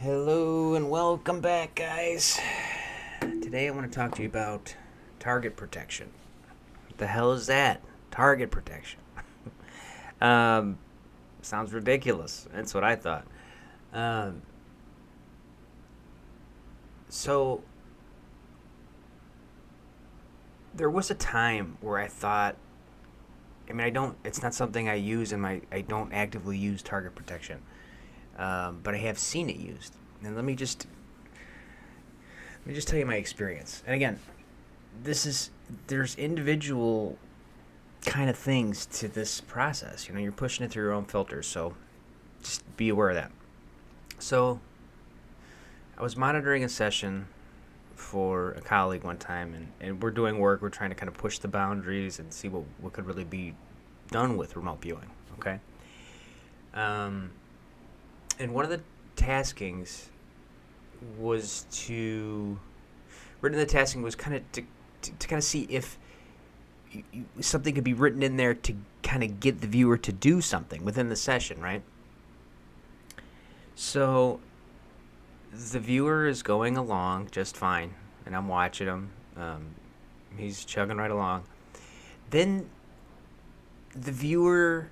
Hello and welcome back, guys. Today I want to talk to you about target protection. What the hell is that? Target protection. um, Sounds ridiculous. That's what I thought. Um, so there was a time where I thought, I don't. It's not something I use in my. I don't actively use target protection, but I have seen it used. And let me just tell you my experience. And again, there's individual kind of things to this process. You're pushing it through your own filters, so just be aware of that. So I was monitoring a session for a colleague one time, and we're doing work. We're trying to kind of push the boundaries and see what could really be done with remote viewing. Okay. Um, and one of the taskings was to written in the tasking was kind of to kind of see if something could be written in there to kind of get the viewer to do something within the session, right? So the viewer is going along just fine, and I'm watching him. He's chugging right along. Then the viewer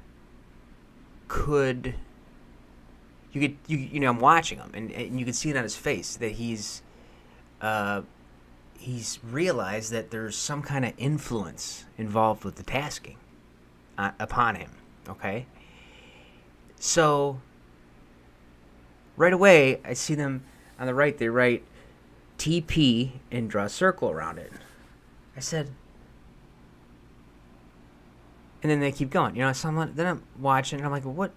could I'm watching him, and you can see it on his face that he's realized that there's some kind of influence involved with the tasking upon him. Okay, so right away I see them on the right. They write TP and draw a circle around it. I said, and then they keep going. Then I'm watching, and I'm like, what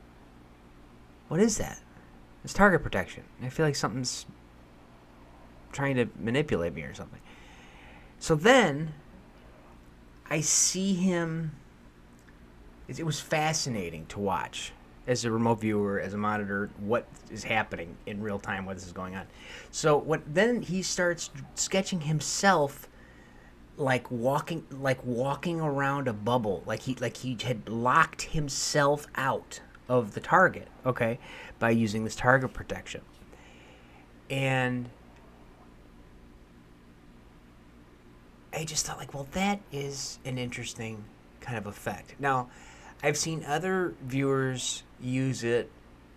is that? It's target protection. I feel like something's trying to manipulate me or something. So then I see him. It was fascinating to watch as a remote viewer, as a monitor, what is happening in real time, what this is going on. So then he starts sketching himself walking around a bubble, like he had locked himself out of the target, okay, by using this target protection. And I just thought, well, that is an interesting kind of effect. Now, I've seen other viewers use it.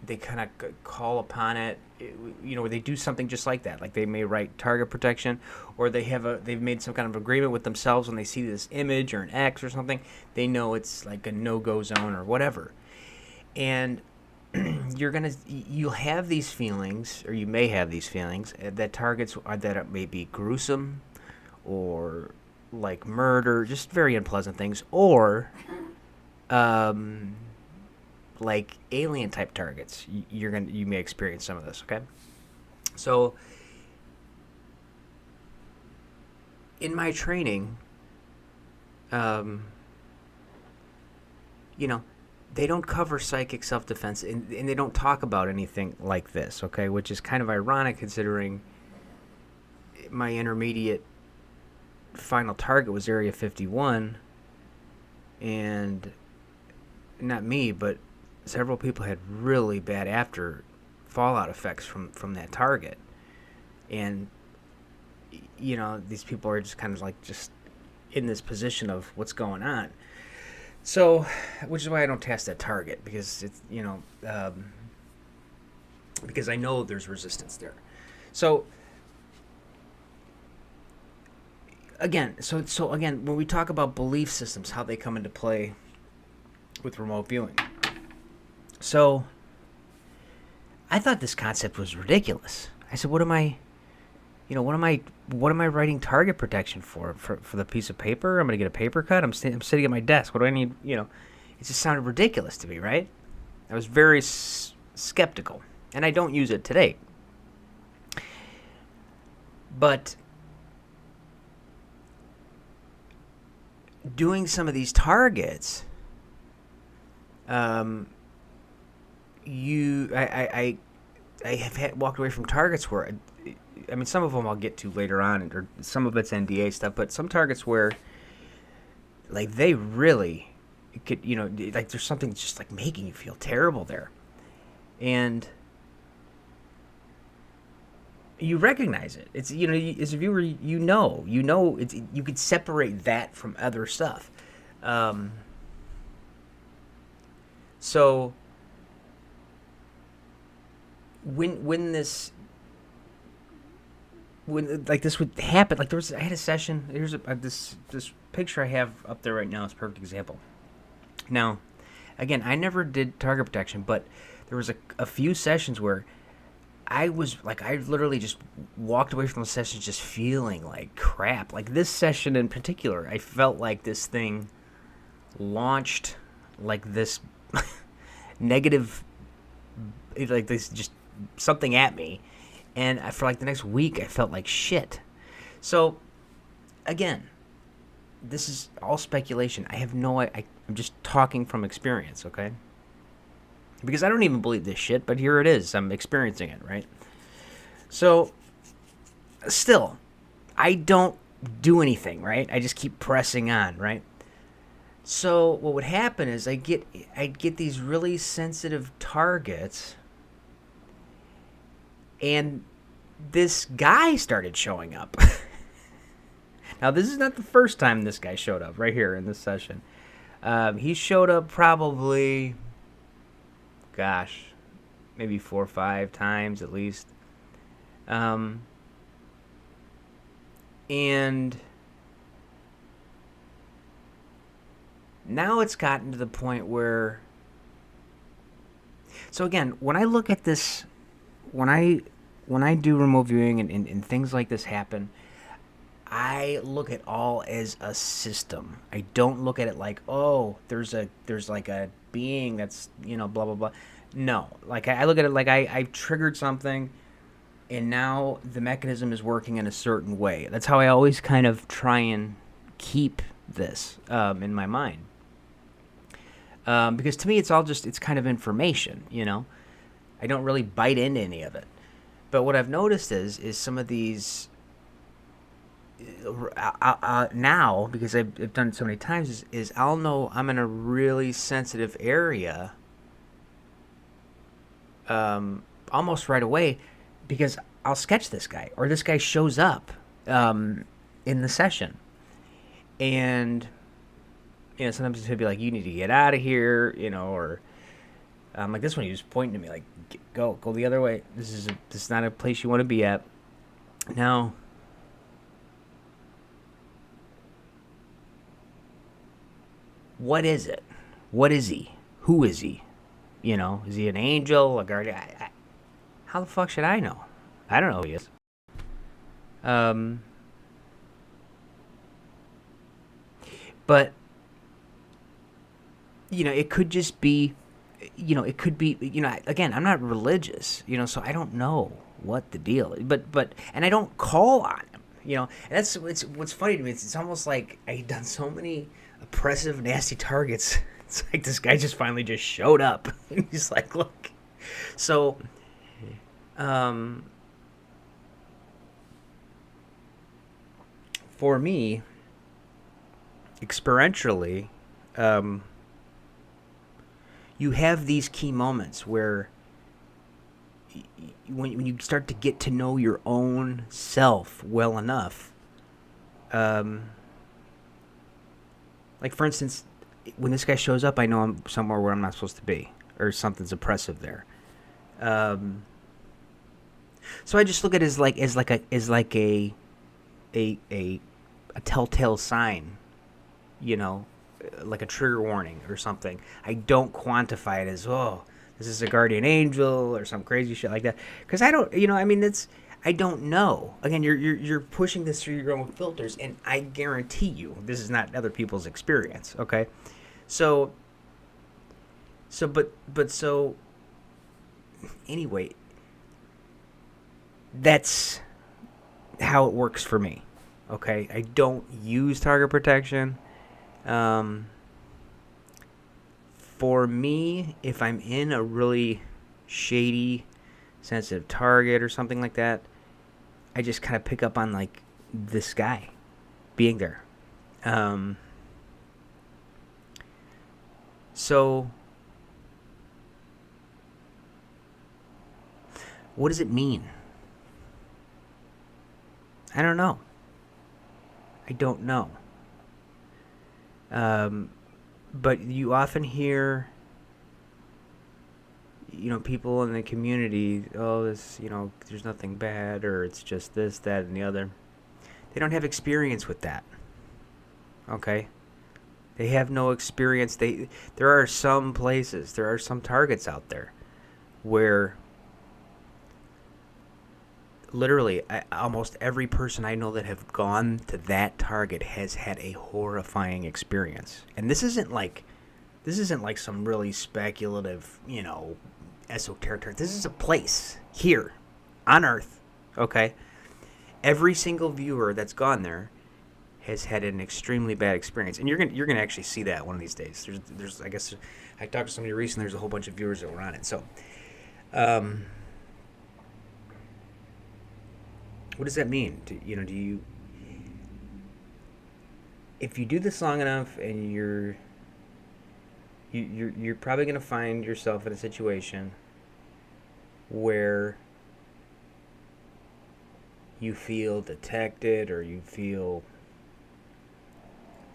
They kind of call upon it, where they do something just like that. Like they may write target protection, or they've made some kind of agreement with themselves when they see this image or an X or something. They know it's like a no-go zone or whatever. And you'll have these feelings, or you may have these feelings that targets are that it may be gruesome, or like murder, just very unpleasant things, or like alien type targets. You may experience some of this. Okay, so in my training, um, they don't cover psychic self-defense, and they don't talk about anything like this, okay, which is kind of ironic considering my intermediate final target was Area 51, and not me, but several people had really bad after fallout effects from that target. And these people are just kind of like just in this position of what's going on. So, which is why I don't test that target, because it's because I know there's resistance there. So again, when we talk about belief systems, how they come into play with remote viewing. So I thought this concept was ridiculous. I said, what am I writing target protection for the piece of paper? I'm going to get a paper cut. I'm sitting at my desk. What do I need? It just sounded ridiculous to me, right? I was very skeptical, and I don't use it today. But doing some of these targets, I have walked away from targets where, some of them I'll get to later on, or some of it's NDA stuff, but some targets where, like, they really could, like, there's something just like making you feel terrible there. And you recognize it. It's, as a viewer, it's, you could separate that from other stuff. Um, so when this when like this would happen, like I had a session. Here's this picture I have up there right now is a perfect example. Now, again, I never did target protection, but there was a few sessions where I was like, I literally just walked away from the session just feeling like crap. Like this session in particular, I felt like this thing launched like this negative, like this just something at me. And for like the next week, I felt like shit. So, again, this is all speculation. I have I'm just talking from experience, okay? Because I don't even believe this shit, but here it is. I'm experiencing it, right? So, still, I don't do anything, right? I just keep pressing on, right? So what would happen is I'd get these really sensitive targets, and this guy started showing up. Now, this is not the first time this guy showed up right here in this session. He showed up probably, gosh, maybe 4 or 5 times at least. And now it's gotten to the point where... So again, when I look at this, when I do remote viewing and things like this happen, I look at all as a system. I don't look at it like, oh, there's like a being that's, blah, blah, blah. No. Like, I look at it like I've triggered something, and now the mechanism is working in a certain way. That's how I always kind of try and keep this in my mind. Because to me, it's kind of information, I don't really bite into any of it. But what I've noticed is some of these... now, because I've done it so many times, is I'll know I'm in a really sensitive area almost right away, because I'll sketch this guy, or this guy shows up in the session, and sometimes he'll be like, you need to get out of here, or like this one, he was pointing to me like, go the other way, this is not a place you want to be at. Now, what is it? What is he? Who is he? Is he an angel, a guardian? How the fuck should I know? I don't know who he is. But, it could just be, it could be, again, I'm not religious, so I don't know what the deal is. But and I don't call on him, and that's what's funny to me. It's almost like I've done so many oppressive, nasty targets. It's like this guy just finally just showed up. And he's like, look. So, for me, experientially, you have these key moments where when you start to get to know your own self well enough, like, for instance, when this guy shows up, I know I'm somewhere where I'm not supposed to be, or something's oppressive there. So I just look at it as like a telltale sign, like a trigger warning or something. I don't quantify it as, oh, this is a guardian angel or some crazy shit like that, because I don't, I don't know. Again, you're pushing this through your own filters, and I guarantee you this is not other people's experience. Okay, so anyway, that's how it works for me. Okay, I don't use target protection. For me, if I'm in a really shady, sensitive target or something like that, I just kind of pick up on, like, this guy being there. So, what does it mean? I don't know. I don't know. But you often hear, people in the community, oh, this, there's nothing bad, or it's just this, that, and the other. They don't have experience with that. Okay? They have no experience. There are some places, there are some targets out there where literally almost every person I know that have gone to that target has had a horrifying experience. And this isn't like some really speculative, esoteric. This is a place here on Earth, okay? Every single viewer that's gone there has had an extremely bad experience, and you're gonna actually see that one of these days. There's I guess I talked to somebody recently. There's a whole bunch of viewers that were on it. So, what does that mean? Do you if you do this long enough, and you're probably gonna find yourself in a situation where you feel detected, or you feel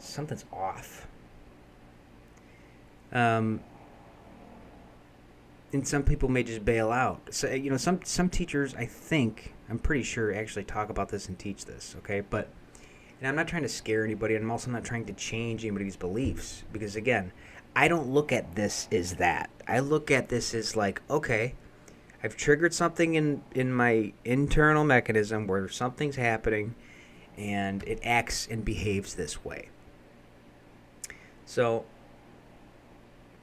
something's off. And some people may just bail out. So some teachers, I'm pretty sure, actually talk about this and teach this. Okay, and I'm not trying to scare anybody. I'm also not trying to change anybody's beliefs, because again, I don't look at this as that. I look at this as like, okay, I've triggered something in my internal mechanism where something's happening, and it acts and behaves this way. So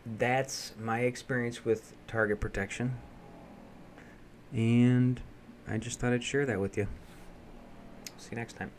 that's my experience with target protection, and I just thought I'd share that with you. See you next time.